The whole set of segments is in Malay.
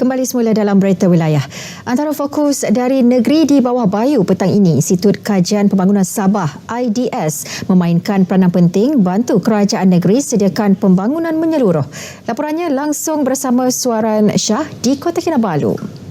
Kembali semula dalam Berita Wilayah. Antara fokus dari negeri di bawah bayu petang ini, Institut Kajian Pembangunan Sabah IDS memainkan peranan penting bantu kerajaan negeri sediakan pembangunan menyeluruh. Laporannya langsung bersama Suaran Shah di Kota Kinabalu.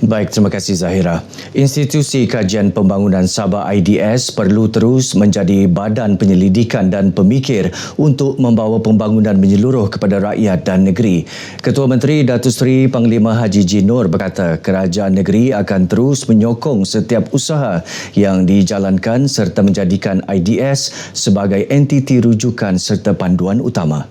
Baik, terima kasih Zahira. Institusi Kajian Pembangunan Sabah IDS perlu terus menjadi badan penyelidikan dan pemikir untuk membawa pembangunan menyeluruh kepada rakyat dan negeri. Ketua Menteri Datuk Seri Panglima Haji G. Noor berkata kerajaan negeri akan terus menyokong setiap usaha yang dijalankan serta menjadikan IDS sebagai entiti rujukan serta panduan utama.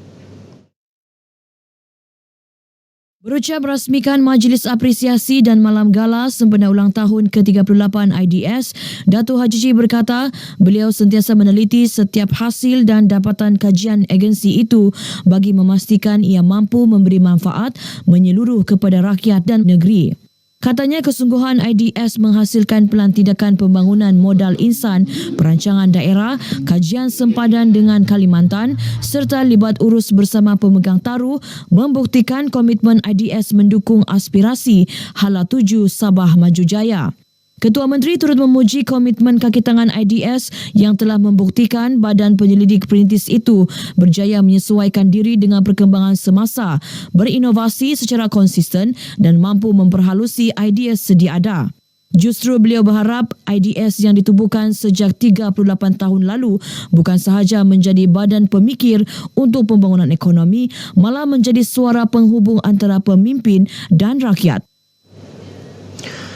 Berucap merasmikan Majlis Apresiasi dan Malam Gala sempena ulang tahun ke-38 IDS, Datuk Haji G berkata beliau sentiasa meneliti setiap hasil dan dapatan kajian agensi itu bagi memastikan ia mampu memberi manfaat menyeluruh kepada rakyat dan negeri. Katanya kesungguhan IDS menghasilkan pelan tindakan pembangunan modal insan, perancangan daerah, kajian sempadan dengan Kalimantan serta libat urus bersama pemegang taruh membuktikan komitmen IDS mendukung aspirasi Hala Tuju Sabah Maju Jaya. Ketua Menteri turut memuji komitmen kaki tangan IDS yang telah membuktikan badan penyelidik perintis itu berjaya menyesuaikan diri dengan perkembangan semasa, berinovasi secara konsisten dan mampu memperhalusi IDS sedia ada. Justru beliau berharap IDS yang ditubuhkan sejak 38 tahun lalu bukan sahaja menjadi badan pemikir untuk pembangunan ekonomi, malah menjadi suara penghubung antara pemimpin dan rakyat.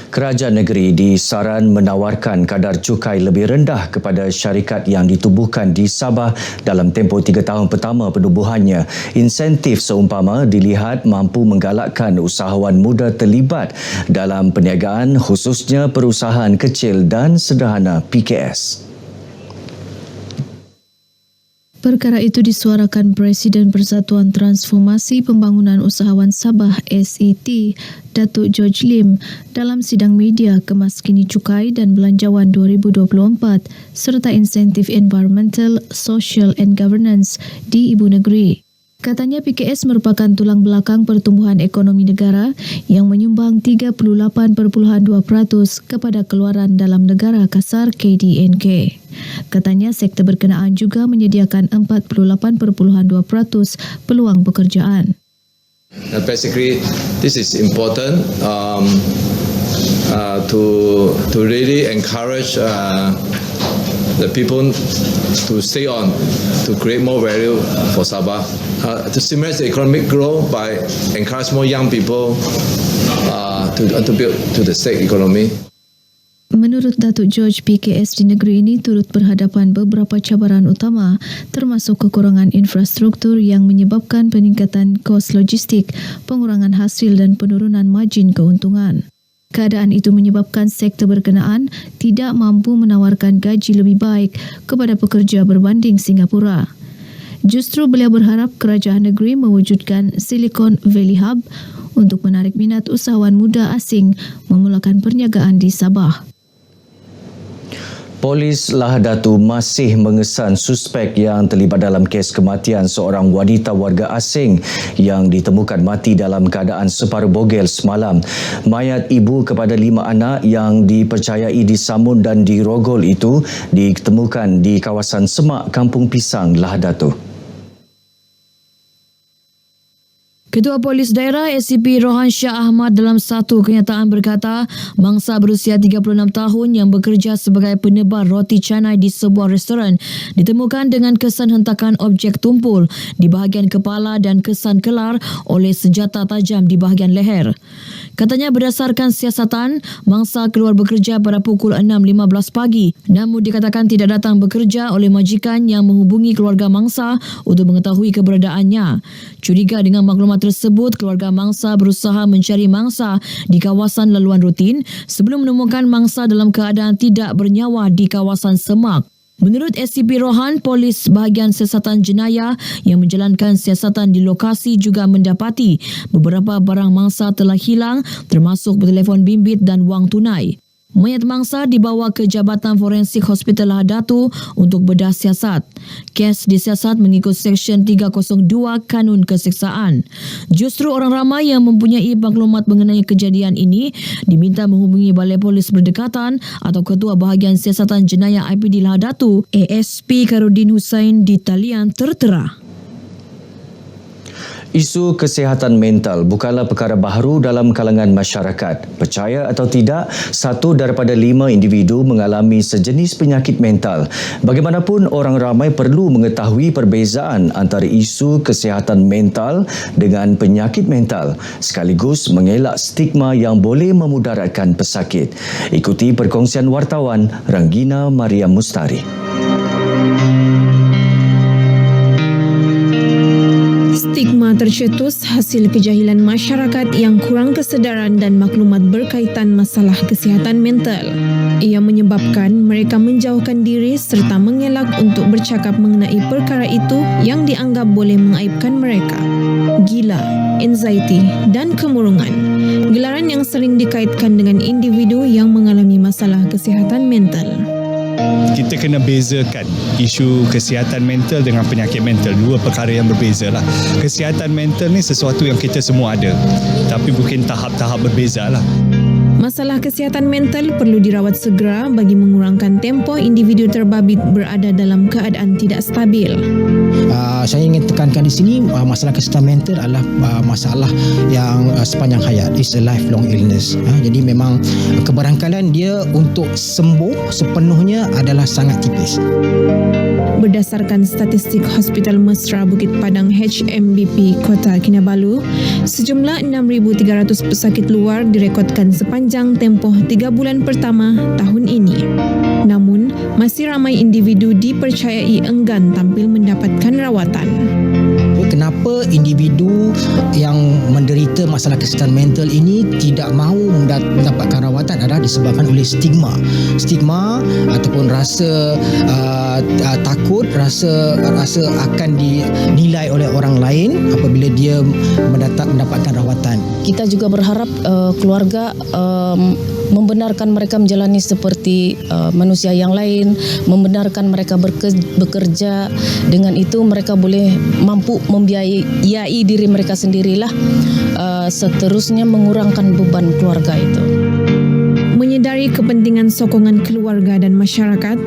Kerajaan negeri disaran menawarkan kadar cukai lebih rendah kepada syarikat yang ditubuhkan di Sabah dalam tempoh 3 tahun pertama penubuhannya. Insentif seumpama dilihat mampu menggalakkan usahawan muda terlibat dalam perniagaan khususnya perusahaan kecil dan sederhana PKS. Perkara itu disuarakan Presiden Persatuan Transformasi Pembangunan Usahawan Sabah SET, Datuk George Lim dalam sidang media Kemaskini Cukai dan Belanjawan 2024 serta insentif environmental, social and governance di Ibu Negeri. Katanya PKS merupakan tulang belakang pertumbuhan ekonomi negara yang menyumbang 38.2% kepada keluaran dalam negara kasar KDNK. Katanya sektor berkenaan juga menyediakan 48.2% peluang pekerjaan. Basically, this is important to really encourage the people to stay on, to create more value for Sabah, to stimulate the economic growth by encourage more young people to contribute to the state economy. Menurut Datuk George, PKS di negeri ini turut berhadapan beberapa cabaran utama termasuk kekurangan infrastruktur yang menyebabkan peningkatan kos logistik, pengurangan hasil dan penurunan margin keuntungan. Keadaan itu menyebabkan sektor berkenaan tidak mampu menawarkan gaji lebih baik kepada pekerja berbanding Singapura. Justru beliau berharap kerajaan negeri mewujudkan Silicon Valley Hub untuk menarik minat usahawan muda asing memulakan perniagaan di Sabah. Polis Lahadatu masih mengesan suspek yang terlibat dalam kes kematian seorang wanita warga asing yang ditemukan mati dalam keadaan separuh bogel semalam. Mayat ibu kepada 5 anak yang dipercayai disamun dan dirogol itu ditemukan di kawasan Semak, Kampung Pisang, Lahadatu. Ketua Polis Daerah SCP Rohan Shah Ahmad dalam satu kenyataan berkata, mangsa berusia 36 tahun yang bekerja sebagai penebar roti canai di sebuah restoran ditemukan dengan kesan hentakan objek tumpul di bahagian kepala dan kesan kelar oleh senjata tajam di bahagian leher. Katanya berdasarkan siasatan, mangsa keluar bekerja pada pukul 6.15 pagi, namun dikatakan tidak datang bekerja oleh majikan yang menghubungi keluarga mangsa untuk mengetahui keberadaannya. Curiga dengan maklumat tersebut, keluarga mangsa berusaha mencari mangsa di kawasan laluan rutin sebelum menemukan mangsa dalam keadaan tidak bernyawa di kawasan Semak. Menurut SCP Rohan, polis bahagian siasatan jenayah yang menjalankan siasatan di lokasi juga mendapati beberapa barang mangsa telah hilang termasuk telefon bimbit dan wang tunai. Mayat mangsa dibawa ke Jabatan Forensik Hospital Lahad Datu untuk bedah siasat. Kes disiasat mengikut Seksyen 302 Kanun Keseksaan. Justru orang ramai yang mempunyai maklumat mengenai kejadian ini diminta menghubungi Balai Polis Berdekatan atau Ketua Bahagian Siasatan Jenayah IPD Lahad Datu, ASP Karudin Hussain di talian tertera. Isu kesihatan mental bukanlah perkara baharu dalam kalangan masyarakat. Percaya atau tidak, 1 daripada 5 individu mengalami sejenis penyakit mental. Bagaimanapun, orang ramai perlu mengetahui perbezaan antara isu kesihatan mental dengan penyakit mental, sekaligus mengelak stigma yang boleh memudaratkan pesakit. Ikuti perkongsian wartawan Ranggina Maria Mustari. Stigma tercetus hasil kejahilan masyarakat yang kurang kesedaran dan maklumat berkaitan masalah kesihatan mental. Ia menyebabkan mereka menjauhkan diri serta mengelak untuk bercakap mengenai perkara itu yang dianggap boleh mengaibkan mereka. Gila, anxiety dan kemurungan. Gelaran yang sering dikaitkan dengan individu yang mengalami masalah kesihatan mental. Kita kena bezakan isu kesihatan mental dengan penyakit mental. Dua perkara yang berbeza lah. Kesihatan mental ni sesuatu yang kita semua ada, tapi mungkin tahap-tahap berbeza lah. Masalah kesihatan mental perlu dirawat segera bagi mengurangkan tempoh individu terbabit berada dalam keadaan tidak stabil. Saya ingin tekankan di sini, masalah kesihatan mental adalah masalah yang sepanjang hayat. It's a lifelong illness. Jadi memang kebarangkalian dia untuk sembuh sepenuhnya adalah sangat tipis. Berdasarkan statistik Hospital Mesra Bukit Padang HMBP Kota Kinabalu, sejumlah 6,300 pesakit luar direkodkan sepanjang tempoh 3 bulan pertama tahun ini. Namun, masih ramai individu dipercayai enggan tampil mendapatkan rawatan. Kenapa individu yang menderita masalah kesihatan mental ini tidak mahu mendapatkan rawatan adalah disebabkan oleh stigma. Stigma ataupun rasa takut, rasa akan dinilai oleh orang lain apabila dia mendapatkan rawatan. Kita juga berharap keluarga membenarkan mereka menjalani seperti manusia yang lain, membenarkan mereka bekerja. Dengan itu mereka boleh mampu membiayai diri mereka sendirilah, seterusnya mengurangkan beban keluarga itu. Menyedari kepentingan sokongan keluarga dan masyarakat,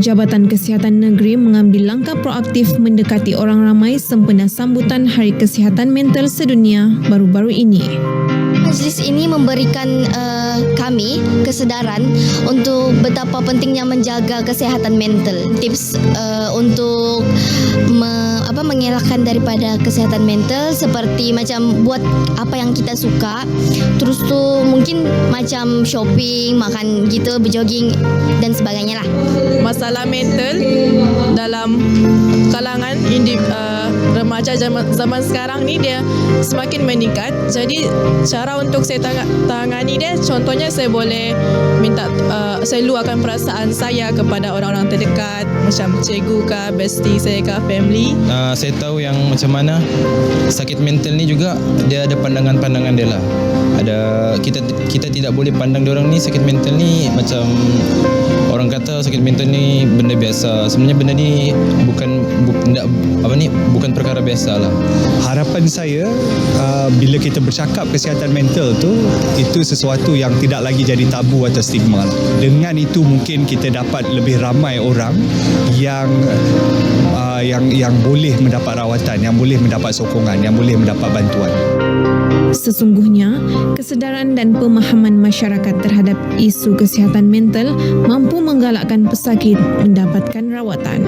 Jabatan Kesihatan Negeri mengambil langkah proaktif mendekati orang ramai sempena sambutan Hari Kesihatan Mental Sedunia baru-baru ini. Majlis ini memberikan kami kesedaran untuk betapa pentingnya menjaga kesihatan mental. Tips untuk mengelakkan daripada kesihatan mental seperti macam buat apa yang kita suka, terus tu mungkin macam shopping, makan gitu, berjoging dan sebagainya lah. Masalah mental dalam kalangan remaja zaman sekarang ni dia semakin meningkat. Jadi cara untuk saya tangani dia, contohnya saya boleh minta saya luahkan perasaan saya kepada orang-orang terdekat, macam cikgu ke, bestie saya ke, family. Saya tahu yang macam mana sakit mental ni juga dia ada pandangan-pandangan dia lah. Kita tidak boleh pandang diorang ni sakit mental ni macam orang kata sakit mental ni benda biasa. Sebenarnya benda ni bukan perkara biasa lah. Harapan saya bila kita bercakap kesihatan mental tu, itu sesuatu yang tidak lagi jadi tabu atau stigma lah. Dengan itu mungkin kita dapat lebih ramai orang yang boleh mendapat rawatan, yang boleh mendapat sokongan, yang boleh mendapat bantuan. Sesungguhnya, kesedaran dan pemahaman masyarakat terhadap isu kesihatan mental mampu menggalakkan pesakit mendapatkan rawatan.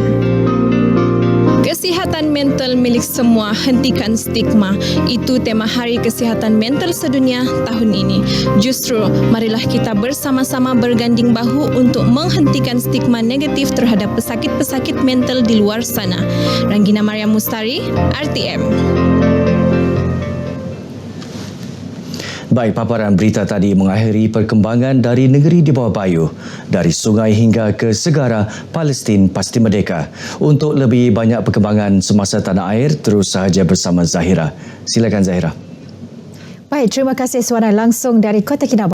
Kesihatan mental milik semua, hentikan stigma. Itu tema Hari Kesihatan Mental Sedunia tahun ini. Justru, marilah kita bersama-sama berganding bahu untuk menghentikan stigma negatif terhadap pesakit-pesakit mental di luar sana. Ranggina Maria Mustari, RTM. Baik, paparan berita tadi mengakhiri perkembangan dari negeri di bawah bayu, dari sungai hingga ke segara, Palestin pasti merdeka. Untuk lebih banyak perkembangan semasa tanah air, terus sahaja bersama Zahira. Silakan Zahira. Baik, terima kasih suara langsung dari Kota Kinabalu.